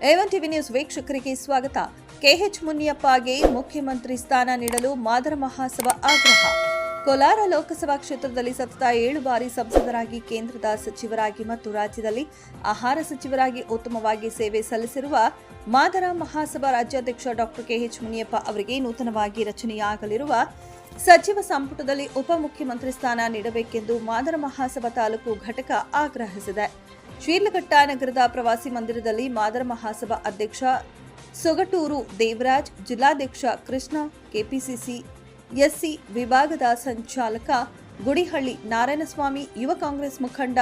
A1 TV news ವೀಕ್ಷಕರಿಗೆ ಸ್ವಾಗತ. K H ಮುನಿಯಪ್ಪಗೆ ಮುಖ್ಯಮಂತ್ರಿ ಸ್ಥಾನ ನೀಡಲು ಮಾದರ ಮಹಾಸಭಾ ಆಗ್ರಹ. ಕೋಲಾರ ಲೋಕಸಭಾ ಕ್ಷೇತ್ರದಲ್ಲಿ ಸತತ 7 ಬಾರಿ ಸಂಸದರಾಗಿ, ಕೇಂದ್ರದ ಸಚಿವರಾಗಿ ಮತ್ತು ರಾಜ್ಯದಲ್ಲಿ ಆಹಾರ ಸಚಿವರಾಗಿ ಉತ್ತಮವಾಗಿ ಸೇವೆ ಸಲ್ಲಿಸಿರುವ ಮಾದರ ಮಹಾಸಭಾ ರಾಜ್ಯಾಧ್ಯಕ್ಷ ಡಾಕ್ಟರ್ ಕೆಎಚ್ ಮುನಿಯಪ್ಪ ಅವರಿಗೆ ನೂತನವಾಗಿ ರಚನೆಯಾಗಲಿರುವ ಸಚಿವ ಸಂಪುಟದಲ್ಲಿ ಉಪಮುಖ್ಯಮಂತ್ರಿ ಸ್ಥಾನ ನೀಡಬೇಕೆಂದು ಮಾದರ ಮಹಾಸಭಾ ತಾಲೂಕು ಘಟಕ ಆಗ್ರಹಿಸಿದೆ. ಶಿಡ್ಲಘಟ್ಟ ನಗರದ ಪ್ರವಾಸಿ ಮಂದಿರದಲ್ಲಿ ಮಾದರ ಮಹಾಸಭಾ ಅಧ್ಯಕ್ಷ ಸೊಗಟೂರು ದೇವರಾಜ್, ಜಿಲ್ಲಾಧ್ಯಕ್ಷ ಕೃಷ್ಣ, ಕೆಪಿಸಿಸಿ ಎಸ್ಸಿ ವಿಭಾಗದ ಸಂಚಾಲಕ ಗುಡಿಹಳ್ಳಿ ನಾರಾಯಣಸ್ವಾಮಿ, ಯುವ ಕಾಂಗ್ರೆಸ್ ಮುಖಂಡ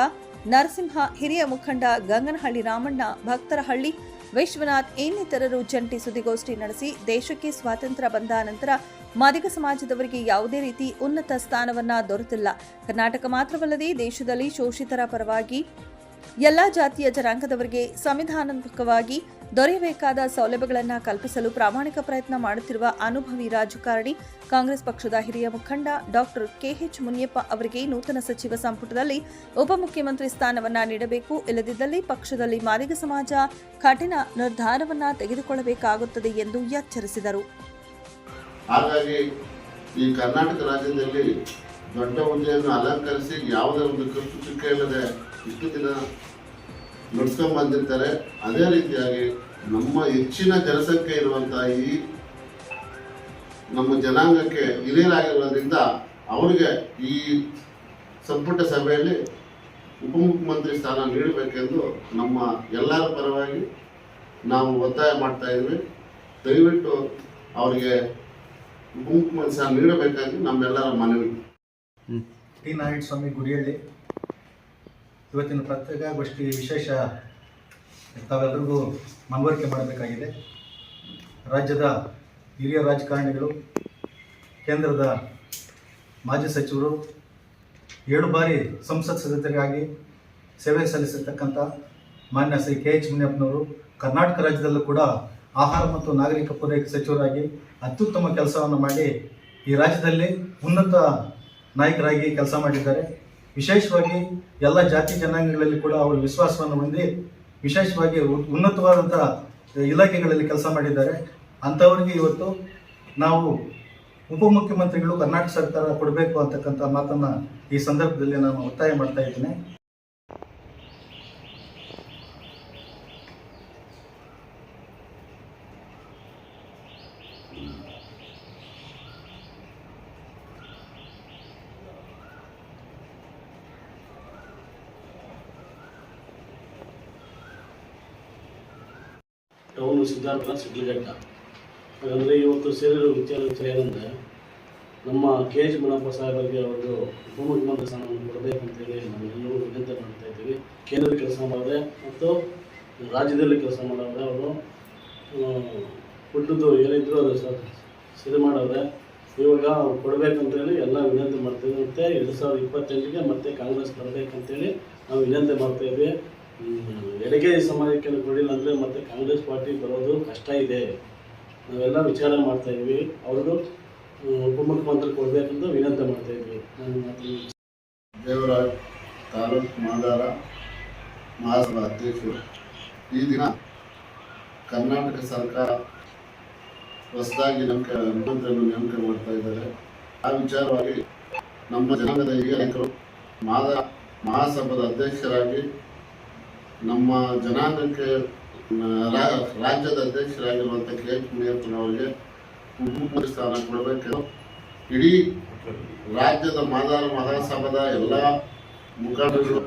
ನರಸಿಂಹ, ಹಿರಿಯ ಮುಖಂಡ ಗಂಗನಹಳ್ಳಿ ರಾಮಣ್ಣ, ಭಕ್ತರಹಳ್ಳಿ ವಿಶ್ವನಾಥ್ ಇನ್ನಿತರರು ಜಂಟಿ ಸುದ್ದಿಗೋಷ್ಠಿ ನಡೆಸಿ, ದೇಶಕ್ಕೆ ಸ್ವಾತಂತ್ರ್ಯ ಬಂದ ನಂತರ ಮಾದಿಗ ಸಮಾಜದವರಿಗೆ ಯಾವುದೇ ರೀತಿ ಉನ್ನತ ಸ್ಥಾನವನ್ನ ದೊರೆತಿಲ್ಲ. ಕರ್ನಾಟಕ ಮಾತ್ರವಲ್ಲದೆ ದೇಶದಲ್ಲಿ ಶೋಷಿತರ ಪರವಾಗಿ ಎಲ್ಲಾ ಜಾತಿಯ ಜನಾಂಗದವರಿಗೆ ಸಂವಿಧಾನಾತ್ಮಕವಾಗಿ ದೊರೆಯಬೇಕಾದ ಸೌಲಭ್ಯಗಳನ್ನು ಕಲ್ಪಿಸಲು ಪ್ರಾಮಾಣಿಕ ಪ್ರಯತ್ನ ಮಾಡುತ್ತಿರುವ ಅನುಭವಿ ರಾಜಕಾರಣಿ, ಕಾಂಗ್ರೆಸ್ ಪಕ್ಷದ ಹಿರಿಯ ಮುಖಂಡ ಡಾಕ್ಟರ್ ಕೆಎಚ್ ಮುನಿಯಪ್ಪ ಅವರಿಗೆ ನೂತನ ಸಚಿವ ಸಂಪುಟದಲ್ಲಿ ಉಪಮುಖ್ಯಮಂತ್ರಿ ಸ್ಥಾನವನ್ನ ನೀಡಬೇಕು. ಇಲ್ಲದಿದ್ದಲ್ಲಿ ಪಕ್ಷದಲ್ಲಿ ಮಾದಿಗ ಸಮಾಜ ಕಠಿಣ ನಿರ್ಧಾರವನ್ನ ತೆಗೆದುಕೊಳ್ಳಬೇಕಾಗುತ್ತದೆ ಎಂದು ಎಚ್ಚರಿಸಿದರು. ಹಾಗಾಗಿ ಈ ಕರ್ನಾಟಕ ರಾಜ್ಯದಲ್ಲಿ ದೊಡ್ಡ ಹುದ್ದೆಯನ್ನು ಅಲಂಕರಿಸಿ ಯಾವುದೇ ಒಂದು ಖರ್ಚು ಚುಕ್ಕೆ ಇಲ್ಲದೆ ಇಷ್ಟು ದಿನ ನಡೆಸ್ಕೊಂಡು ಬಂದಿರ್ತಾರೆ. ಅದೇ ರೀತಿಯಾಗಿ ನಮ್ಮ ಹೆಚ್ಚಿನ ಜನಸಂಖ್ಯೆ ಇರುವಂತಹ ಈ ನಮ್ಮ ಜನಾಂಗಕ್ಕೆ ಹಿರಿಯರಾಗಿರೋದ್ರಿಂದ ಅವರಿಗೆ ಈ ಸಂಪುಟ ಸಭೆಯಲ್ಲಿ ಉಪಮುಖ್ಯಮಂತ್ರಿ ಸ್ಥಾನ ನೀಡಬೇಕೆಂದು ನಮ್ಮ ಎಲ್ಲರ ಪರವಾಗಿ ನಾವು ಒತ್ತಾಯ ಮಾಡ್ತಾ ಇದ್ವಿ. ದಯವಿಟ್ಟು ಅವರಿಗೆ ಉಪಮುಖ್ಯಮಂತ್ರಿ ಸ್ಥಾನ ನೀಡಬೇಕಾಗಿ ನಮ್ಮೆಲ್ಲರ ಮನವಿ. ಟಿ ನಾರಾಯಣಸ್ವಾಮಿ, ಗುಡಿಹಳ್ಳಿ. ಇವತ್ತಿನ ಪತ್ರಿಕಾಗೋಷ್ಠಿ ವಿಶೇಷ ತಾವೆಲ್ಲರಿಗೂ ಮನವರಿಕೆ ಮಾಡಬೇಕಾಗಿದೆ. ರಾಜ್ಯದ ಹಿರಿಯ ರಾಜಕಾರಣಿಗಳು, ಕೇಂದ್ರದ ಮಾಜಿ ಸಚಿವರು, 7 ಬಾರಿ ಸಂಸತ್ ಸದಸ್ಯರಾಗಿ ಸೇವೆ ಸಲ್ಲಿಸಿರ್ತಕ್ಕಂಥ ಮಾನ್ಯ ಶ್ರೀ ಕೆಎಚ್ ಮುನಿಯಪ್ಪನವರು ಕರ್ನಾಟಕ ರಾಜ್ಯದಲ್ಲೂ ಕೂಡ ಆಹಾರ ಮತ್ತು ನಾಗರಿಕ ಪೂರೈಕೆ ಸಚಿವರಾಗಿ ಅತ್ಯುತ್ತಮ ಕೆಲಸವನ್ನು ಮಾಡಿ ಈ ರಾಜ್ಯದಲ್ಲಿ ಉನ್ನತ ನಾಯಕರಾಗಿ ಕೆಲಸ ಮಾಡಿದ್ದಾರೆ. ವಿಶೇಷವಾಗಿ ಎಲ್ಲ ಜಾತಿ ಜನಾಂಗಗಳಲ್ಲಿ ಕೂಡ ಅವರು ವಿಶ್ವಾಸವನ್ನು ಹೊಂದಿ ವಿಶೇಷವಾಗಿ ಉನ್ನತವಾದಂಥ ಇಲಾಖೆಗಳಲ್ಲಿ ಕೆಲಸ ಮಾಡಿದ್ದಾರೆ. ಅಂಥವರಿಗೆ ಇವತ್ತು ನಾವು ಉಪಮುಖ್ಯಮಂತ್ರಿಗಳು ಕರ್ನಾಟಕ ಸರ್ಕಾರ ಕೊಡಬೇಕು ಅಂತಕ್ಕಂಥ ಮಾತನ್ನು ಈ ಸಂದರ್ಭದಲ್ಲಿ ನಾನು ಒತ್ತಾಯ ಮಾಡ್ತಾ ಇದ್ದೇನೆ. ಟೌನ್ ಸಿದ್ಧಾರ್ಥ ಶಿಡ್ಲಘಟ್ಟ. ಹಾಗಾದರೆ ಇವತ್ತು ಸೇರಿರೋ ವಿಚಾರ ಏನಂದರೆ, ನಮ್ಮ ಕೆಎಚ್ ಮುನಿಯಪ್ಪ ಸಾಹೇಬರಿಗೆ ಅವರು ಉಪಮುಖ್ಯಮಂತ್ರಿ ಸ್ಥಾನವನ್ನು ಕೊಡಬೇಕಂತೇಳಿ ನಾವೆಲ್ಲರೂ ವಿನಂತಿ ಮಾಡ್ತಾ ಇದ್ದೀವಿ. ಕೇಂದ್ರದಲ್ಲಿ ಕೆಲಸ ಮಾಡಿದ್ರೆ ಮತ್ತು ರಾಜ್ಯದಲ್ಲಿ ಕೆಲಸ ಮಾಡೋದ್ರೆ ಅವರು ಹುಟ್ಟಿದ್ದು ಏನಿದ್ರು ಅದು ಸರಿ ಮಾಡೋದ್ರೆ ಇವಾಗ ಅವ್ರು ಕೊಡಬೇಕಂತೇಳಿ ಎಲ್ಲ ವಿನಂತಿ ಮಾಡ್ತೀವಿ. ಮತ್ತು 2028ಗೆ ಮತ್ತೆ ಕಾಂಗ್ರೆಸ್ ಬರಬೇಕಂತೇಳಿ ನಾವು ವಿನಂತಿ ಮಾಡ್ತಾಯಿದ್ವಿ. ಎಡಗೆ ಸಮಾಜಕ್ಕೆ ಕೊಡಿಲ್ಲ ಅಂದರೆ ಮತ್ತೆ ಕಾಂಗ್ರೆಸ್ ಪಾರ್ಟಿ ಬರೋದು ಕಷ್ಟ ಇದೆ. ನಾವೆಲ್ಲ ವಿಚಾರ ಮಾಡ್ತಾಯಿದ್ವಿ. ಅವ್ರದ್ದು ಉಪಮುಖ್ಯಮಂತ್ರಿ ಕೊಡಬೇಕಂತ ವಿನಂತಿ ಮಾಡ್ತಾಯಿದ್ವಿ. ದೇವರಾಜ್, ತಾಲೂಕು ಮಾದಾರ ಮಹಾಸಭಾ ಅಧ್ಯಕ್ಷರು. ಈ ದಿನ ಕರ್ನಾಟಕ ಸರ್ಕಾರ ಹೊಸದಾಗಿ ಮುಖ್ಯಮಂತ್ರಿಯನ್ನು ನೇಮಕ ಮಾಡ್ತಾ ಇದ್ದಾರೆ. ಆ ವಿಚಾರವಾಗಿ ನಮ್ಮ ಜನಾಂಗದ ಹಿರಿಯ ನಾಯಕರು ಮಾದಾರ ಮಹಾಸಭಾದ ಅಧ್ಯಕ್ಷರಾಗಿ ನಮ್ಮ ಜನಾಂಗಕ್ಕೆ ರಾಜ್ಯದ ಅಧ್ಯಕ್ಷರಾಗಿರುವಂಥ ಕೆಎಚ್ ಮುನಿಯಪ್ಪನವರಿಗೆ ಉಪಮುಖ್ಯಮಂತ್ರಿ ಸ್ಥಾನ ಕೊಡಬೇಕೆಂದು ಇಡೀ ರಾಜ್ಯದ ಮಾದಾರ ಮಹಾಸಭಾದ ಎಲ್ಲ ಮುಖಂಡರು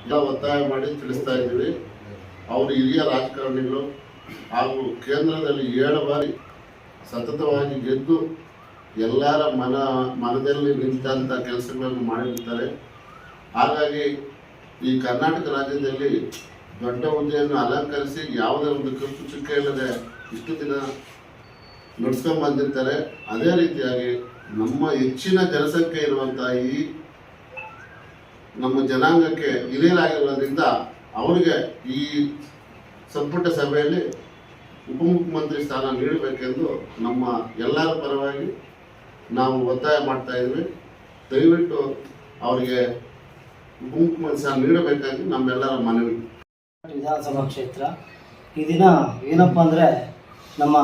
ಎಲ್ಲ ಒತ್ತಾಯ ಮಾಡಿ ತಿಳಿಸ್ತಾ ಇದ್ದೀವಿ. ಅವರು ಹಿರಿಯ ರಾಜಕಾರಣಿಗಳು ಹಾಗೂ ಕೇಂದ್ರದಲ್ಲಿ 7 ಬಾರಿ ಸತತವಾಗಿ ಗೆದ್ದು ಎಲ್ಲರ ಮನದಲ್ಲಿ ನಿಂತಂಥ ಕೆಲಸಗಳನ್ನು ಮಾಡಿರ್ತಾರೆ. ಹಾಗಾಗಿ ಈ ಕರ್ನಾಟಕ ರಾಜ್ಯದಲ್ಲಿ ದೊಡ್ಡ ಹುದ್ದೆಯನ್ನು ಅಲಂಕರಿಸಿ ಯಾವುದೇ ಒಂದು ಖರ್ಚು ಚುಕ್ಕೆ ಇಲ್ಲದೆ ಇಷ್ಟು ದಿನ ನಡೆಸ್ಕೊಂಡು ಬಂದಿರ್ತಾರೆ. ಅದೇ ರೀತಿಯಾಗಿ ನಮ್ಮ ಹೆಚ್ಚಿನ ಜನಸಂಖ್ಯೆ ಇರುವಂಥ ಈ ನಮ್ಮ ಜನಾಂಗಕ್ಕೆ ಹಿರಿಯರಾಗಿರೋದ್ರಿಂದ ಅವರಿಗೆ ಈ ಸಂಪುಟ ಸಭೆಯಲ್ಲಿ ಉಪಮುಖ್ಯಮಂತ್ರಿ ಸ್ಥಾನ ನೀಡಬೇಕೆಂದು ನಮ್ಮ ಎಲ್ಲರ ಪರವಾಗಿ ನಾವು ಒತ್ತಾಯ ಮಾಡ್ತಾ ಇದ್ವಿ. ದಯವಿಟ್ಟು ಅವರಿಗೆ ಉಪಮುಖ್ಯಮಂತ್ರಿ ಸ್ಥಾನ ನೀಡಬೇಕಾಗಿ ನಮ್ಮೆಲ್ಲರ ಮನವಿ. ವಿಧಾನಸಭಾ ಕ್ಷೇತ್ರ ಈ ದಿನ ಏನಪ್ಪ ಅಂದರೆ ನಮ್ಮ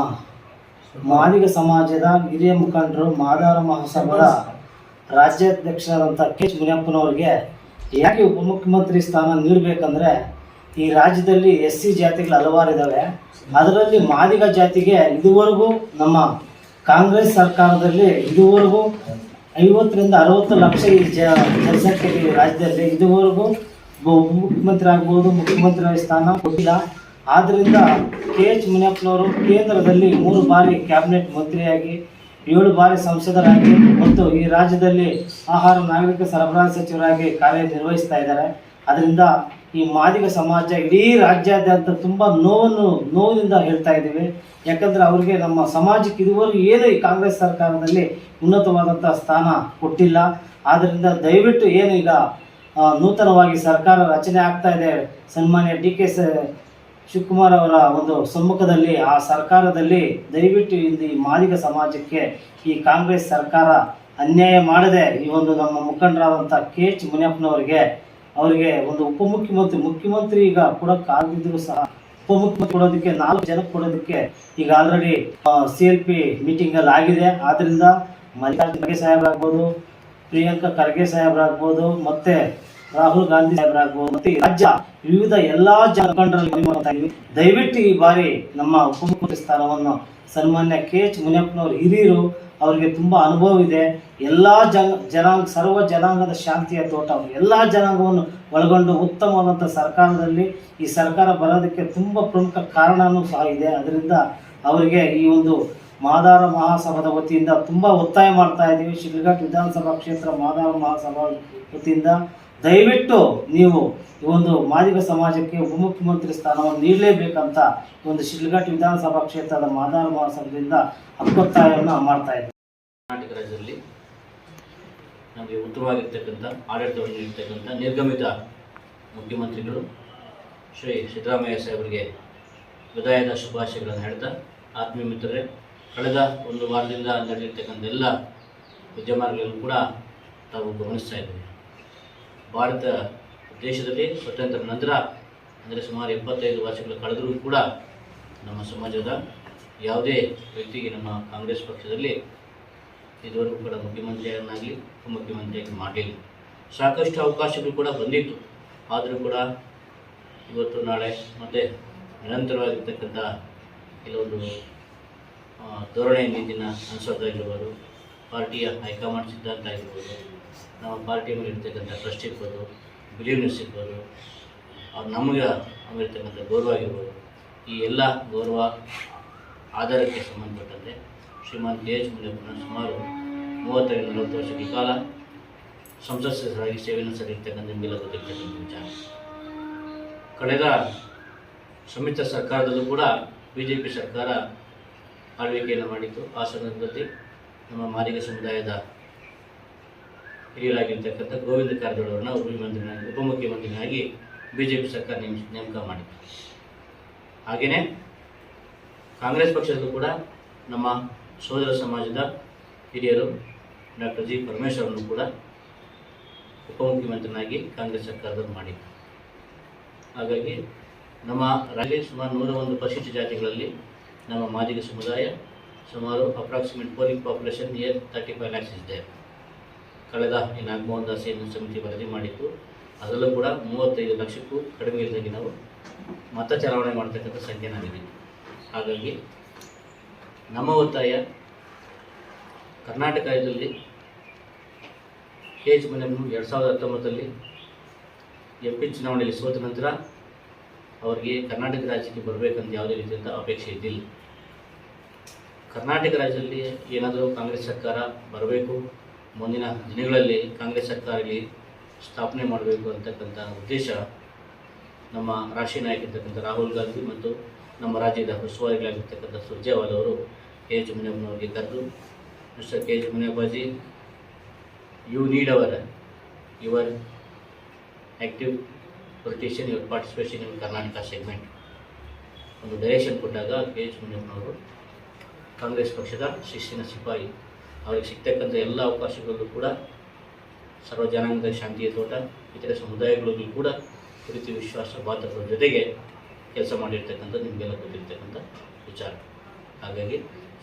ಮಾದಿಗ ಸಮಾಜದ ಹಿರಿಯ ಮುಖಂಡರು ಮಾದಾರ ಮಹಾಸಭಾದ ರಾಜ್ಯಾಧ್ಯಕ್ಷರಾದಂಥ ಕೆ ಎಚ್ ಮುನಿಯಪ್ಪನವ್ರಿಗೆ ಯಾಕೆ ಉಪಮುಖ್ಯಮಂತ್ರಿ ಸ್ಥಾನ ನೀಡಬೇಕಂದ್ರೆ ಈ ರಾಜ್ಯದಲ್ಲಿ SC ಜಾತಿಗಳು ಹಲವಾರು ಇದ್ದಾವೆ. ಅದರಲ್ಲಿ ಮಾದಿಗ ಜಾತಿಗೆ ಇದುವರೆಗೂ ನಮ್ಮ ಕಾಂಗ್ರೆಸ್ ಸರ್ಕಾರದಲ್ಲಿ ಇದುವರೆಗೂ 50 ರಿಂದ 60 ಲಕ್ಷ ಈ ಜನಸಂಖ್ಯೆ ಈ ರಾಜ್ಯದಲ್ಲಿ ಇದುವರೆಗೂ ಉಪಮುಖ್ಯಮಂತ್ರಿ ಆಗ್ಬೋದು, ಮುಖ್ಯಮಂತ್ರಿ ಸ್ಥಾನ ಕೊಟ್ಟಿಲ್ಲ. ಆದ್ದರಿಂದ ಕೆ ಎಚ್ ಮುನಿಯಪ್ಪನವರು ಕೇಂದ್ರದಲ್ಲಿ 3 ಬಾರಿ ಕ್ಯಾಬಿನೆಟ್ ಮಂತ್ರಿಯಾಗಿ 7 ಬಾರಿ ಸಂಸದರಾಗಿ ಮತ್ತು ಈ ರಾಜ್ಯದಲ್ಲಿ ಆಹಾರ ನಾಗರಿಕ ಸರಬರಾಜು ಸಚಿವರಾಗಿ ಕಾರ್ಯನಿರ್ವಹಿಸ್ತಾ ಇದ್ದಾರೆ. ಅದರಿಂದ ಈ ಮಾದಿಗ ಸಮಾಜ ಇಡೀ ರಾಜ್ಯಾದ್ಯಂತ ತುಂಬ ನೋವಿನಿಂದ ಹೇಳ್ತಾ ಇದ್ದೀವಿ. ಯಾಕಂದರೆ ಅವರಿಗೆ ನಮ್ಮ ಸಮಾಜಕ್ಕೆ ಇದುವರೆಗೂ ಏನು ಈ ಕಾಂಗ್ರೆಸ್ ಸರ್ಕಾರದಲ್ಲಿ ಉನ್ನತವಾದಂಥ ಸ್ಥಾನ ಕೊಟ್ಟಿಲ್ಲ. ಆದ್ದರಿಂದ ದಯವಿಟ್ಟು ಏನು ಈಗ ನೂತನವಾಗಿ ಸರ್ಕಾರ ರಚನೆ ಆಗ್ತಾ ಇದೆ, ಸನ್ಮಾನ್ಯ DK ಶಿವಕುಮಾರ್ ಅವರ ಒಂದು ಸಮ್ಮುಖದಲ್ಲಿ ಆ ಸರ್ಕಾರದಲ್ಲಿ ದಯವಿಟ್ಟು ಈ ಮಾದಿಗ ಸಮಾಜಕ್ಕೆ ಈ ಕಾಂಗ್ರೆಸ್ ಸರ್ಕಾರ ಅನ್ಯಾಯ ಮಾಡದೆ ಈ ಒಂದು ನಮ್ಮ ಮುಖಂಡರಾದಂಥ ಕೆ ಎಚ್ ಮುನಿಯಪ್ಪನವರಿಗೆ ಅವರಿಗೆ ಒಂದು ಮುಖ್ಯಮಂತ್ರಿ ಈಗ ಕೊಡೋಕ್ಕಾಗದಿದ್ದರೂ ಸಹ ಉಪಮುಖ್ಯಮಂತ್ರಿ ಕೊಡೋದಕ್ಕೆ 4 ಜನಕ್ಕೆ ಕೊಡೋದಕ್ಕೆ ಈಗ ಆಲ್ರೆಡಿ CLP ಮೀಟಿಂಗಲ್ಲಿ ಆಗಿದೆ. ಆದ್ದರಿಂದ ಮಲ್ಲಿಕಾರ್ಜುನ ಖರ್ಗೆ ಸಾಹೇಬರಾಗ್ಬೋದು, ಪ್ರಿಯಾಂಕಾ ಖರ್ಗೆ ಸಾಹೇಬರಾಗ್ಬೋದು, ಮತ್ತೆ ರಾಹುಲ್ ಗಾಂಧಿ ಸಾಹೇಬರಾಗ್ಬೋದು, ಮತ್ತೆ ರಾಜ್ಯ ವಿವಿಧ ಎಲ್ಲಾ ಮುಖಂಡರಲ್ಲಿ ಮಾಡ್ತಾ ಇದ್ವಿ. ದಯವಿಟ್ಟು ಈ ಬಾರಿ ನಮ್ಮ ಉಪಮುಖ್ಯಮಂತ್ರಿ ಸ್ಥಾನವನ್ನು ಸನ್ಮಾನ್ಯ ಕೆ ಎಚ್ ಮುನಿಯಪ್ಪನವರು ಹಿರಿಯರು, ಅವರಿಗೆ ತುಂಬ ಅನುಭವ ಇದೆ. ಎಲ್ಲ ಸರ್ವ ಜನಾಂಗದ ಶಾಂತಿಯ ತೋಟ, ಎಲ್ಲ ಜನಾಂಗವನ್ನು ಒಳಗೊಂಡು ಉತ್ತಮವಾದಂಥ ಸರ್ಕಾರದಲ್ಲಿ ಈ ಸರ್ಕಾರ ಬರೋದಕ್ಕೆ ತುಂಬ ಪ್ರಮುಖ ಕಾರಣವೂ ಸಹ ಇದೆ. ಅದರಿಂದ ಅವರಿಗೆ ಈ ಒಂದು ಮಾದಾರ ಮಹಾಸಭಾದ ವತಿಯಿಂದ ತುಂಬ ಒತ್ತಾಯ ಮಾಡ್ತಾ ಇದ್ದೀವಿ. ಶಿಡ್ಲಘಟ್ಟ ವಿಧಾನಸಭಾ ಕ್ಷೇತ್ರ ಮಾದಾರ ಮಹಾಸಭಾ ವತಿಯಿಂದ ದಯವಿಟ್ಟು ನೀವು ಈ ಒಂದು ಮಾದಿಗ ಸಮಾಜಕ್ಕೆ ಉಪಮುಖ್ಯಮಂತ್ರಿ ಸ್ಥಾನವನ್ನು ನೀಡಲೇಬೇಕಂತ ಒಂದು ಶಿಡ್ಲಘಟ್ಟ ವಿಧಾನಸಭಾ ಕ್ಷೇತ್ರದ ಮಾದಾರ ಮಹಾಸಭೆಯಿಂದ ಹಕ್ಕೊತ್ತಾಯವನ್ನು ಮಾಡ್ತಾ ಇದ್ದೀವಿ. ಕರ್ನಾಟಕ ರಾಜ್ಯದಲ್ಲಿ ನಮಗೆ ಉತ್ತಮವಾಗಿರ್ತಕ್ಕಂಥ ಆಡಳಿತವನ್ನು ನೀಡಿರ್ತಕ್ಕಂಥ ನಿರ್ಗಮಿತ ಮುಖ್ಯಮಂತ್ರಿಗಳು ಶ್ರೀ ಸಿದ್ದರಾಮಯ್ಯ ಸಾಹೇಬರಿಗೆ ವಿದಾಯದ ಶುಭಾಶಯಗಳನ್ನು ಹೇಳ್ತಾ, ಆತ್ಮೀಯ ಮಿತ್ರರೇ, ಕಳೆದ 1 ವಾರದಿಂದ ನಡೆದಿರ್ತಕ್ಕಂಥ ಎಲ್ಲ ವಿದ್ಯಮಾನಗಳನ್ನು ಕೂಡ ತಾವು ಗಮನಿಸ್ತಾ ಇದ್ದೀವಿ. ಭಾರತ ದೇಶದಲ್ಲಿ ಸ್ವತಂತ್ರ ನಂತರ ಅಂದರೆ ಸುಮಾರು 75 ವರ್ಷಗಳು ಕಳೆದರೂ ಕೂಡ ನಮ್ಮ ಸಮಾಜದ ಯಾವುದೇ ವ್ಯಕ್ತಿಗೆ ನಮ್ಮ ಕಾಂಗ್ರೆಸ್ ಪಕ್ಷದಲ್ಲಿ ಇದುವರೆಗೂ ಕೂಡ ಮುಖ್ಯಮಂತ್ರಿಯನ್ನಾಗಲಿ ಉಪಮುಖ್ಯಮಂತ್ರಿಯಾಗಿ ಮಾಡಲಿಲ್ಲ. ಸಾಕಷ್ಟು ಅವಕಾಶಗಳು ಕೂಡ ಬಂದಿತ್ತು. ಆದರೂ ಕೂಡ ಇವತ್ತು ನಾಳೆ ಮತ್ತು ನಿರಂತರವಾಗಿರ್ತಕ್ಕಂಥ ಕೆಲವೊಂದು ಧೋರಣೆ ನೀತಿನ ಅನುಸರಿಸಿರ್ಬೋದು, ಪಾರ್ಟಿಯ ಹೈಕಮಾಂಡ್ ಸಿದ್ಧಾಂತ ಆಗಿರ್ಬೋದು, ನಮ್ಮ ಪಾರ್ಟಿ ಮೇಲೆ ಇರ್ತಕ್ಕಂಥ ಟ್ರಸ್ಟ್ ಇರ್ಬೋದು, ಬಿಲೀವ್ನೆಸ್ ಇರ್ಬೋದು, ಅವ್ರು ನಮಗೆ ನಮಗಿರ್ತಕ್ಕಂಥ ಗೌರವ ಆಗಿರ್ಬೋದು, ಈ ಎಲ್ಲ ಗೌರವ ಆಧಾರಕ್ಕೆ ಸಂಬಂಧಪಟ್ಟಂತೆ ಶ್ರೀಮಾನ್ ಕೆ ಎಚ್ ಮುನಿಯಪ್ಪನ ಸುಮಾರು 30-40 ವರ್ಷಗಳ ಕಾಲ ಸಂಸತ್ ಸದಸ್ಯರಾಗಿ ಸೇವೆಯನ್ನು ಸಲ್ಲಿರ್ತಕ್ಕಂಥ ನಿಮಗೆಲ್ಲ ಗೊತ್ತಿರ್ತಕ್ಕಂಥ ವಿಚಾರ. ಕಳೆದ ಸಮ್ಮಿಶ್ರ ಸರ್ಕಾರದಲ್ಲೂ ಕೂಡ BJP ಸರ್ಕಾರ ಆಳ್ವಿಕೆಯನ್ನು ಮಾಡಿತ್ತು. ಆ ಸಂದರ್ಭದಲ್ಲಿ ನಮ್ಮ ಮಾದಿಗ ಸಮುದಾಯದ ಹಿರಿಯರಾಗಿರ್ತಕ್ಕಂಥ ಗೋವಿಂದ ಕಾರಜೋಳ ಅವರನ್ನು ಉಪಮುಖ್ಯಮಂತ್ರಿಯಾಗಿ BJP ಸರ್ಕಾರ ನೇಮಕ ಮಾಡಿತ್ತು. ಹಾಗೆಯೇ ಕಾಂಗ್ರೆಸ್ ಪಕ್ಷದಲ್ಲೂ ಕೂಡ ನಮ್ಮ ಸೋದರ ಸಮಾಜದ ಹಿರಿಯರು ಡಾಕ್ಟರ್ G. ಪರಮೇಶ್ವರ್ ಅವರನ್ನು ಕೂಡ ಉಪಮುಖ್ಯಮಂತ್ರಿಯಾಗಿ ಕಾಂಗ್ರೆಸ್ ಸರ್ಕಾರದವರು ಮಾಡಿತ್ತು. ಹಾಗಾಗಿ ನಮ್ಮ ರಾಜ್ಯದಲ್ಲಿ ಸುಮಾರು 101 ಪರಿಶಿಷ್ಟ ಜಾತಿಗಳಲ್ಲಿ ನಮ್ಮ ಮಾದಿಗ ಸಮುದಾಯ ಸುಮಾರು approximate polling population near 35 lakhs ಇದೆ. ಕಳೆದ ಈ ನಾಗಮೋಹನ್ ದಾಸ್ ಸಮಿತಿ ವರದಿ ಮಾಡಿತ್ತು. ಅದರಲ್ಲೂ ಕೂಡ 35 ಲಕ್ಷಕ್ಕೂ ಕಡಿಮೆ ಇಲ್ಲದಾಗಿ ನಾವು ಮತ ಚಲಾವಣೆ ಮಾಡ್ತಕ್ಕಂಥ ಸಂಖ್ಯೆ ನಾವಿದ್ದೀವಿ. ಹಾಗಾಗಿ ನಮ್ಮ ಒತ್ತಾಯ, ಕರ್ನಾಟಕ ರಾಜ್ಯದಲ್ಲಿ ಕೆ ಎಚ್ ಮುನಿಯಪ್ಪನವರು 2019 MP ಚುನಾವಣೆಯಲ್ಲಿ ಸೋತ ನಂತರ ಅವರಿಗೆ ಕರ್ನಾಟಕ ರಾಜ್ಯಕ್ಕೆ ಬರಬೇಕಂತ ಯಾವುದೇ ರೀತಿಯಿಂದ ಅಪೇಕ್ಷೆ ಇದ್ದಿಲ್ಲ. ಕರ್ನಾಟಕ ರಾಜ್ಯದಲ್ಲಿ ಏನಾದರೂ ಕಾಂಗ್ರೆಸ್ ಸರ್ಕಾರ ಬರಬೇಕು, ಮುಂದಿನ ದಿನಗಳಲ್ಲಿ ಕಾಂಗ್ರೆಸ್ ಸರ್ಕಾರ ಇಲ್ಲಿ ಸ್ಥಾಪನೆ ಮಾಡಬೇಕು ಅಂತಕ್ಕಂಥ ಉದ್ದೇಶ ನಮ್ಮ ರಾಷ್ಟ್ರೀಯ ನಾಯಕರಿರ್ತಕ್ಕಂಥ ರಾಹುಲ್ ಗಾಂಧಿ ಮತ್ತು ನಮ್ಮ ರಾಜ್ಯದ ಉಸ್ತುವಾರಿಗಳಾಗಿರ್ತಕ್ಕಂಥ ಸುರ್ಜೇವಾಲಾ ಅವರು ಕೆ ಎಚ್ ಮುನಿಯಪ್ಪನವರಿಗೆ ಕರೆದು, ಮಿಸ್ಟರ್ ಕೆ ಎಚ್ ಮುನಿಯಪ್ಪಾಜಿ, you need your active politician, your participation in Karnataka segment ಒಂದು ಡೈರೆಕ್ಷನ್ ಕೊಟ್ಟಾಗ ಕೆ ಎಚ್ ಮುನಿಯಪ್ಪನವರು ಕಾಂಗ್ರೆಸ್ ಪಕ್ಷದ ಶಿಸ್ತಿನ ಸಿಪಾಯಿ, ಅವರಿಗೆ ಸಿಗ್ತಕ್ಕಂಥ ಎಲ್ಲ ಅವಕಾಶಗಳಲ್ಲೂ ಕೂಡ ಸರ್ವ ಜನಾಂಗದ ಶಾಂತಿಯ ತೋಟ, ಇತರೆ ಸಮುದಾಯಗಳಿಗೂ ಕೂಡ ಪ್ರೀತಿ ವಿಶ್ವಾಸ ಬಾತರದ ಜೊತೆಗೆ ಕೆಲಸ ಮಾಡಿರ್ತಕ್ಕಂಥ ನಿಮಗೆಲ್ಲ ಗೊತ್ತಿರ್ತಕ್ಕಂಥ ವಿಚಾರ. ಹಾಗಾಗಿ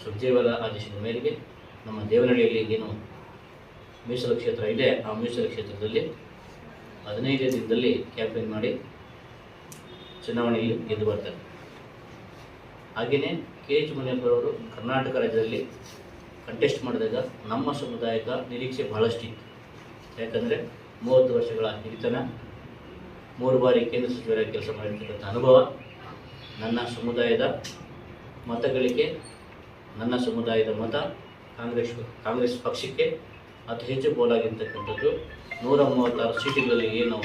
ಸುರ್ಜೇವಾಲ ಆದೇಶದ ಮೇರೆಗೆ ನಮ್ಮ ದೇವನಹಳ್ಳಿಯಲ್ಲಿ ಏನು ಮೀಸಲು ಕ್ಷೇತ್ರ ಇದೆ, ಆ ಮೀಸಲು ಕ್ಷೇತ್ರದಲ್ಲಿ 15 ದಿನದಲ್ಲಿ ಕ್ಯಾಂಪೇನ್ ಮಾಡಿ ಚುನಾವಣೆಯಲ್ಲಿ ಗೆದ್ದು ಬರ್ತಾರೆ. ಹಾಗೆಯೇ KH ಮುನಿಯಪ್ಪರವರು ಕರ್ನಾಟಕ ರಾಜ್ಯದಲ್ಲಿ ಕಂಟೆಸ್ಟ್ ಮಾಡಿದಾಗ ನಮ್ಮ ಸಮುದಾಯದ ನಿರೀಕ್ಷೆ ಬಹಳಷ್ಟಿತ್ತು. ಯಾಕಂದರೆ 30 ವರ್ಷಗಳ ಹಿರಿತನ, 3 ಬಾರಿ ಕೇಂದ್ರ ಸಚಿವರಾಗಿ ಕೆಲಸ ಮಾಡಿರ್ತಕ್ಕಂಥ ಅನುಭವ, ನನ್ನ ಸಮುದಾಯದ ಮತಗಳಿಗೆ ನನ್ನ ಸಮುದಾಯದ ಮತ ಕಾಂಗ್ರೆಸ್ ಪಕ್ಷಕ್ಕೆ ಅತಿ ಹೆಚ್ಚು ಪೋಲಾಗಿರ್ತಕ್ಕಂಥದ್ದು 136 ಸೀಟುಗಳಲ್ಲಿ ಏನು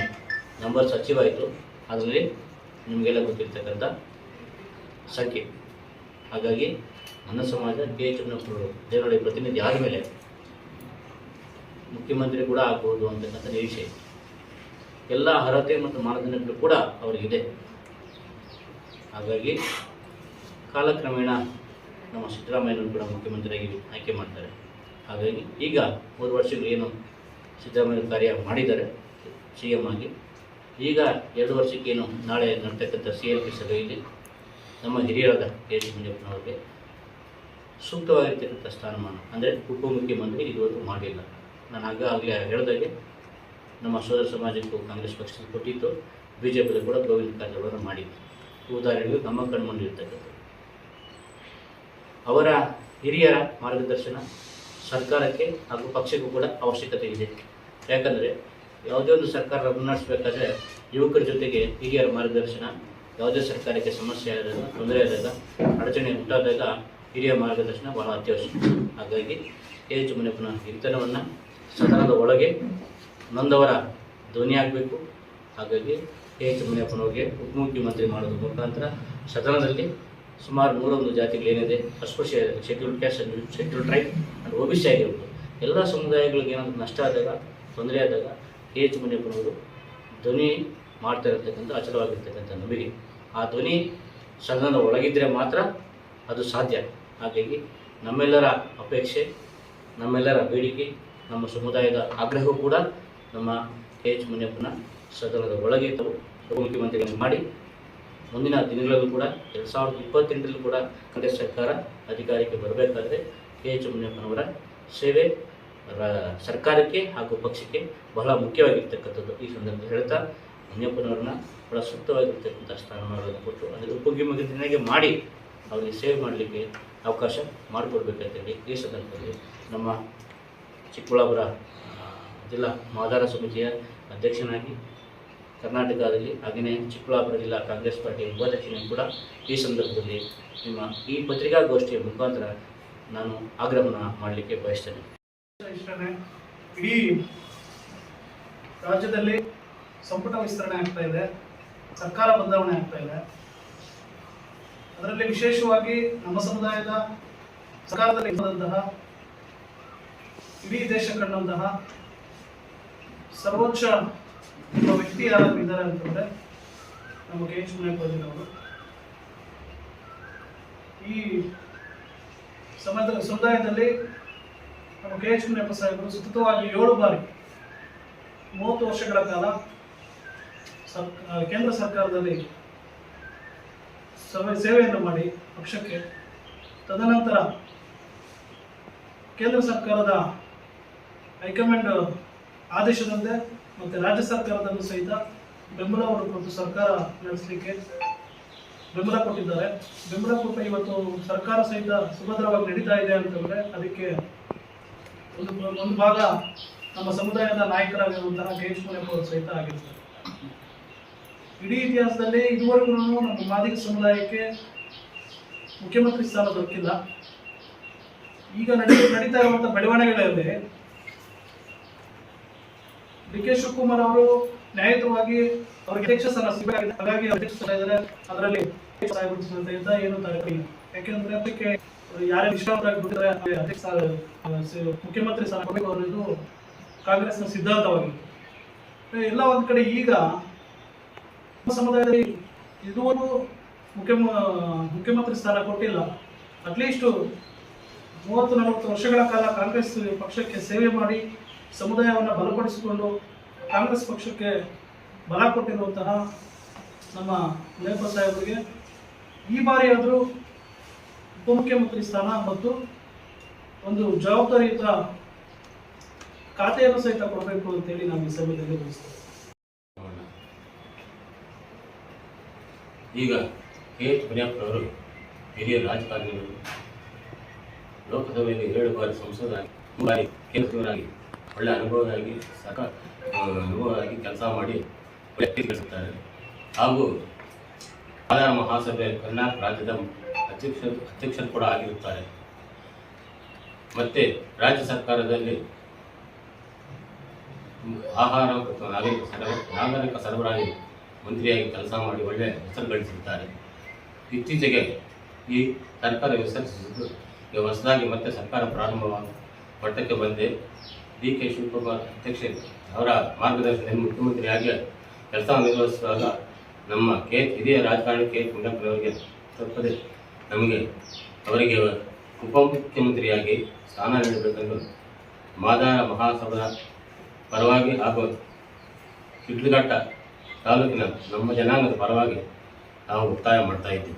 ನಂಬರ್ಸ್ ಅಚೀವ್ ಆಯಿತು, ಅದರಲ್ಲಿ ನಿಮಗೆಲ್ಲ ಗೊತ್ತಿರ್ತಕ್ಕಂಥ ಸಂಖ್ಯೆ. ಹಾಗಾಗಿ ನನ್ನ ಸಮಾಜ KH ಮುನಿಯಪ್ಪನವರು ದೇವನಹಳ್ಳಿ ಪ್ರತಿನಿಧಿ ಆದಮೇಲೆ ಮುಖ್ಯಮಂತ್ರಿ ಕೂಡ ಆಗ್ಬೋದು ಅಂತಕ್ಕಂಥ ನಿರೀಕ್ಷೆ ಇದೆ. ಎಲ್ಲ ಅರ್ಹತೆ ಮತ್ತು ಮಾನದಂಡಗಳು ಕೂಡ ಅವರಿಗಿದೆ. ಹಾಗಾಗಿ ಕಾಲಕ್ರಮೇಣ ನಮ್ಮ ಸಿದ್ದರಾಮಯ್ಯನವರು ಕೂಡ ಮುಖ್ಯಮಂತ್ರಿಯಾಗಿ ಆಯ್ಕೆ ಮಾಡ್ತಾರೆ. ಹಾಗಾಗಿ ಈಗ 3 ವರ್ಷಗಳು ಏನು ಸಿದ್ದರಾಮಯ್ಯ ಕಾರ್ಯ ಮಾಡಿದ್ದಾರೆ CM ಆಗಿ, ಈಗ 2 ವರ್ಷಕ್ಕೇನು ನಾಳೆ ನಡ್ತಕ್ಕಂಥ CLP ಸಭೆಯಲ್ಲಿ ನಮ್ಮ ಹಿರಿಯರಾದ KH ಮುನಿಯಪ್ಪನವ್ರಿಗೆ ಸೂಕ್ತವಾಗಿರ್ತಕ್ಕಂಥ ಸ್ಥಾನಮಾನ ಅಂದರೆ ಉಪಮುಖ್ಯಮಂತ್ರಿ ಇದುವರೆಗೂ ಮಾಡಲಿಲ್ಲ. ನಾನು ಆಗಲೇ ಹೇಳಿದಾಗೆ ನಮ್ಮ ಸೋದರ ಸಮಾಜಕ್ಕೂ ಕಾಂಗ್ರೆಸ್ ಪಕ್ಷದಲ್ಲಿ ಕೊಟ್ಟಿತ್ತು, BJPಯಲ್ಲಿ ಕೂಡ ಗೋವಿಂದ ಕಾರಜೋಳವನ್ನು ಮಾಡಿತ್ತು. ಉದಾಹರಣೆಗೆ ನಮ್ಮ ಕಣ್ಮುಂದಿರ್ತಕ್ಕಂಥದ್ದು ಅವರ ಹಿರಿಯರ ಮಾರ್ಗದರ್ಶನ ಸರ್ಕಾರಕ್ಕೆ ಹಾಗೂ ಪಕ್ಷಕ್ಕೂ ಕೂಡ ಅವಶ್ಯಕತೆ ಇದೆ. ಯಾಕಂದರೆ ಯಾವುದೇ ಒಂದು ಸರ್ಕಾರ ಮುನ್ನಡೆಸಬೇಕಾದ್ರೆ ಯುವಕರ ಜೊತೆಗೆ ಹಿರಿಯರ ಮಾರ್ಗದರ್ಶನ, ಯಾವುದೇ ಸರ್ಕಾರಕ್ಕೆ ಸಮಸ್ಯೆ ಆದಾಗ, ತೊಂದರೆ ಆದಾಗ, ಅಡಚಣೆ ಉಂಟಾದಾಗ ಹಿರಿಯ ಮಾರ್ಗದರ್ಶನ ಬಹಳ ಅತ್ಯವಶ್ಯಕ. ಹಾಗಾಗಿ KH ಮುನಿಯಪ್ಪನ ಹಿರಿತನವನ್ನು ಸದನದ ಒಳಗೆ ನೊಂದವರ ಧ್ವನಿ ಆಗಬೇಕು. ಹಾಗಾಗಿ KH ಮುನಿಯಪ್ಪನವ್ರಿಗೆ ಉಪಮುಖ್ಯಮಂತ್ರಿ ಮಾಡೋದ್ರ ಮುಖಾಂತರ ಸದನದಲ್ಲಿ ಸುಮಾರು 101 ಜಾತಿಗಳೇನಿದೆ, ಅಸ್ಪೃಶ್ಯ, scheduled caste, scheduled tribe and OBC ಆಗಿರ್ಬೋದು, ಎಲ್ಲ ಸಮುದಾಯಗಳಿಗೆ ಏನಾದರೂ ನಷ್ಟ ಆದಾಗ, ತೊಂದರೆ ಆದಾಗ KH ಮುನಿಯಪ್ಪನವರು ಧ್ವನಿ ಮಾಡ್ತಾ ಇರತಕ್ಕಂಥ ಅಚಲವಾಗಿರ್ತಕ್ಕಂಥ ನಂಬಿಕೆ. ಆ ಧ್ವನಿ ಸದನದ ಒಳಗಿದ್ದರೆ ಮಾತ್ರ ಅದು ಸಾಧ್ಯ. ಹಾಗಾಗಿ ನಮ್ಮೆಲ್ಲರ ಅಪೇಕ್ಷೆ, ನಮ್ಮೆಲ್ಲರ ಬೇಡಿಕೆ, ನಮ್ಮ ಸಮುದಾಯದ ಆಗ್ರಹವೂ ಕೂಡ ನಮ್ಮ KH ಮುನಿಯಪ್ಪನ ಸದನದ ಒಳಗೆ ಉಪಮುಖ್ಯಮಂತ್ರಿಗಳನ್ನು ಮಾಡಿ ಮುಂದಿನ ದಿನಗಳಲ್ಲೂ ಕೂಡ 2028 ಕೂಡ ಕಾಂಗ್ರೆಸ್ ಸರ್ಕಾರ ಅಧಿಕಾರಕ್ಕೆ ಬರಬೇಕಾದ್ರೆ KH ಮುನಿಯಪ್ಪನವರ ಸೇವೆ ಸರ್ಕಾರಕ್ಕೆ ಹಾಗೂ ಪಕ್ಷಕ್ಕೆ ಬಹಳ ಮುಖ್ಯವಾಗಿರ್ತಕ್ಕಂಥದ್ದು. ಈ ಸಂದರ್ಭದಲ್ಲಿ ಹೇಳ್ತಾ ಮುನಿಯಪ್ಪನವ್ರನ್ನ ಬಹಳ ಸೂಕ್ತವಾಗಿರ್ತಕ್ಕಂಥ ಸ್ಥಾನಮಾನಗಳನ್ನು ಕೊಟ್ಟು ಅಂದರೆ ಉಪಮುಖ್ಯಮಂತ್ರಿಯಾಗಿ ಮಾಡಿ ಅವರಿಗೆ ಸೇವೆ ಮಾಡಲಿಕ್ಕೆ ಅವಕಾಶ ಮಾಡಿಕೊಡ್ಬೇಕಂತೇಳಿ ಈ ಸಂದರ್ಭದಲ್ಲಿ ನಮ್ಮ ಚಿಕ್ಕಬಳ್ಳಾಪುರ ಜಿಲ್ಲಾ ಮತದಾರ ಸಮಿತಿಯ ಅಧ್ಯಕ್ಷನಾಗಿ ಕರ್ನಾಟಕದಲ್ಲಿ ಹಾಗೆಯೇ ಚಿಕ್ಕಬಳ್ಳಾಪುರ ಜಿಲ್ಲಾ ಕಾಂಗ್ರೆಸ್ ಪಾರ್ಟಿಯ ಉಪಾಧ್ಯಕ್ಷನಾಗಿ ಕೂಡ ಈ ಸಂದರ್ಭದಲ್ಲಿ ನಿಮ್ಮ ಈ ಪತ್ರಿಕಾಗೋಷ್ಠಿಯ ಮುಖಾಂತರ ನಾನು ಆಗ್ರಹವನ್ನು ಮಾಡಲಿಕ್ಕೆ ಬಯಸ್ತೇನೆ. ಇಡೀ ರಾಜ್ಯದಲ್ಲಿ ಸಂಪುಟ ವಿಸ್ತರಣೆ ಆಗ್ತಾ ಇದೆ, ಸರ್ಕಾರ ಬದಲಾವಣೆ ಆಗ್ತಾ ಇದೆ. ಅದರಲ್ಲಿ ವಿಶೇಷವಾಗಿ ನಮ್ಮ ಸಮುದಾಯದ ಸರ್ಕಾರದಲ್ಲಿ ಇರುವಂತಹ ಇಡೀ ದೇಶ ಕಂಡಂತಹ ಸರ್ವೋಚ್ಚ ಒಬ್ಬ ವ್ಯಕ್ತಿ ಯಾರು ಇದ್ದಾರೆ ಅಂತಂದರೆ ನಮ್ಮ KH ಮುನಿಯಪ್ಪನವರು. ಈ ಸಮುದಾಯದಲ್ಲಿ ನಮ್ಮ KH ಮುನಿಯಪ್ಪ ಸಾಹೇಬರು ಸತತವಾಗಿ 7 ಬಾರಿ 30 ವರ್ಷಗಳ ಕಾಲ ಕೇಂದ್ರ ಸರ್ಕಾರದಲ್ಲಿ ಸೇವೆಯನ್ನು ಮಾಡಿ ಪಕ್ಷಕ್ಕೆ, ತದನಂತರ ಕೇಂದ್ರ ಸರ್ಕಾರದ ಹೈಕಮಾಂಡ್ ಆದೇಶದಂತೆ ಮತ್ತು ರಾಜ್ಯ ಸರ್ಕಾರದಲ್ಲೂ ಸಹಿತ ಬೆಂಬಲವನ್ನು ಕೊಟ್ಟು ಸರ್ಕಾರ ನಡೆಸಲಿಕ್ಕೆ ಬೆಂಬಲ ಕೊಟ್ಟಿದ್ದಾರೆ. ಬೆಂಬಲ ಕೊಟ್ಟು ಇವತ್ತು ಸರ್ಕಾರ ಸಹಿತ ಸುಭದ್ರವಾಗಿ ನಡೀತಾ ಇದೆ ಅಂತಂದರೆ ಅದಕ್ಕೆ ಒಂದು ಭಾಗ ನಮ್ಮ ಸಮುದಾಯದ ನಾಯಕರಾಗಿರುವಂತಹ KH ಮುನಿಯಪ್ಪ ಅವರು ಸಹಿತ ಆಗಿರ್ತಾರೆ. ಇಡೀ ಇತಿಹಾಸದಲ್ಲಿ ಇದುವರೆಗೂ ನಮ್ಮ ಮಾದಿಗ ಸಮುದಾಯಕ್ಕೆ ಮುಖ್ಯಮಂತ್ರಿ ಸ್ಥಾನ ದೊರಕಿಲ್ಲ. ಈಗ ನಡೀತಾ ಇರುವಂಥ ಬೆಳವಣಿಗೆಗಳಲ್ಲಿ DK ಶಿವಕುಮಾರ್ ಅವರು ನ್ಯಾಯಯುತವಾಗಿ ಅವರಿಗೆ ಅಧ್ಯಕ್ಷ ಸ್ಥಾನ ಸಿಗಬೇಕಾಗಿದೆ. ಹಾಗಾಗಿ ಅಧ್ಯಕ್ಷ ಸ್ಥಾನ ಇದ್ದಾರೆ, ಅದರಲ್ಲಿ ಏನು ತರಕಿಲ್ಲ. ಯಾಕೆಂದ್ರೆ ಅದಕ್ಕೆ ಯಾರೇ ನಿಷ್ಠಾವಂತರಾಗಿ ಬಿಟ್ಟಿದ್ದಾರೆ ಅಧ್ಯಕ್ಷ ಮುಖ್ಯಮಂತ್ರಿ ಸ್ಥಾನ ಕೊಡಬೇಕು ಅನ್ನೋದು ಕಾಂಗ್ರೆಸ್ನ ಸಿದ್ಧಾಂತವಾಗಿದೆ. ಎಲ್ಲ ಒಂದು ಕಡೆ ಈಗ ಸಮುದಾಯದಲ್ಲಿ ಇದುವರೆಗೂ ಮುಖ್ಯಮಂತ್ರಿ ಸ್ಥಾನ ಕೊಟ್ಟಿಲ್ಲ. ಅಟ್ಲೀಸ್ಟ್ 30-40 ವರ್ಷಗಳ ಕಾಲ ಕಾಂಗ್ರೆಸ್ ಪಕ್ಷಕ್ಕೆ ಸೇವೆ ಮಾಡಿ ಸಮುದಾಯವನ್ನು ಬಲಪಡಿಸಿಕೊಂಡು ಕಾಂಗ್ರೆಸ್ ಪಕ್ಷಕ್ಕೆ ಬಲ ಕೊಟ್ಟಿರುವಂತಹ ನಮ್ಮ ಮುನಿಯಪ್ಪ ಸಾಹೇಬರಿಗೆ ಈ ಬಾರಿಯಾದರೂ ಉಪಮುಖ್ಯಮಂತ್ರಿ ಸ್ಥಾನ ಮತ್ತು ಒಂದು ಜವಾಬ್ದಾರಿಯುತ ಖಾತೆಯನ್ನು ಸಹಿತ ಕೊಡಬೇಕು ಅಂತೇಳಿ ನಾವು ಈ ಸಭೆಯಲ್ಲಿ ಬಯಸ್ತೇವೆ. ಈಗ ಕೆ ಎಚ್ ಮುನಿಯಪ್ಪನವರು ಹಿರಿಯ ರಾಜಕಾರಣಿಗಳು, ಲೋಕಸಭೆಯಲ್ಲಿ 7 ಬಾರಿ ಸಂಸದರಾಗಿ, 3 ಬಾರಿ ಕೇಂದ್ರ ಸಚಿವರಾಗಿ, ಒಳ್ಳೆ ಅನುಭವವಾಗಿ ಅನುಭವವಾಗಿ ಕೆಲಸ ಮಾಡಿ ಕೆಲಸುತ್ತಾರೆ. ಹಾಗೂ ಮಾದಾರ ಮಹಾಸಭೆ ಕರ್ನಾಟಕ ರಾಜ್ಯದ ಅಧ್ಯಕ್ಷರು ಕೂಡ ಆಗಿರುತ್ತಾರೆ. ಮತ್ತು ರಾಜ್ಯ ಸರ್ಕಾರದಲ್ಲಿ ಆಹಾರ ಮತ್ತು ನಾಗರಿಕ ಸರಬರಾಜು ಮಂತ್ರಿಯಾಗಿ ಕೆಲಸ ಮಾಡಿ ಒಳ್ಳೆಯ ಹೆಸರು ಗಳಿಸಿರುತ್ತಾರೆ. ಇತ್ತೀಚೆಗೆ ಈ ಸರ್ಕಾರ ವಿಸರ್ಜಿಸಿದ್ದು ಈಗ ಹೊಸದಾಗಿ ಮತ್ತೆ ಸರ್ಕಾರ ಪ್ರಾರಂಭವಾದ ಮಟ್ಟಕ್ಕೆ ಬಂದೆ ಡಿ ಕೆ ಶಿವಕುಮಾರ್ ಅಧ್ಯಕ್ಷೆ ಅವರ ಮಾರ್ಗದರ್ಶನದಲ್ಲಿ ಮುಖ್ಯಮಂತ್ರಿಯಾಗಿ ಕೆಲಸ ನಿರ್ವಹಿಸುವಾಗ ನಮ್ಮ ಹಿರಿಯ ರಾಜಕಾರಣಿ ಕೆ ಎಚ್ ಮುನಿಯಪ್ಪನವರಿಗೆ ತಪ್ಪದೆ ಅವರಿಗೆ ಉಪಮುಖ್ಯಮಂತ್ರಿಯಾಗಿ ಸ್ಥಾನ ನೀಡಬೇಕೆಂದು ಮಾದಾರ ಮಹಾಸಭಾ ಪರವಾಗಿ ಹಾಗೂ ಶಿಡ್ಲಘಟ್ಟ ತಾಲೂಕಿನ ನಮ್ಮ ಜನಾಂಗದ ಪರವಾಗಿ ನಾವು ಒತ್ತಾಯ ಮಾಡ್ತಾ ಇದ್ದೀವಿ.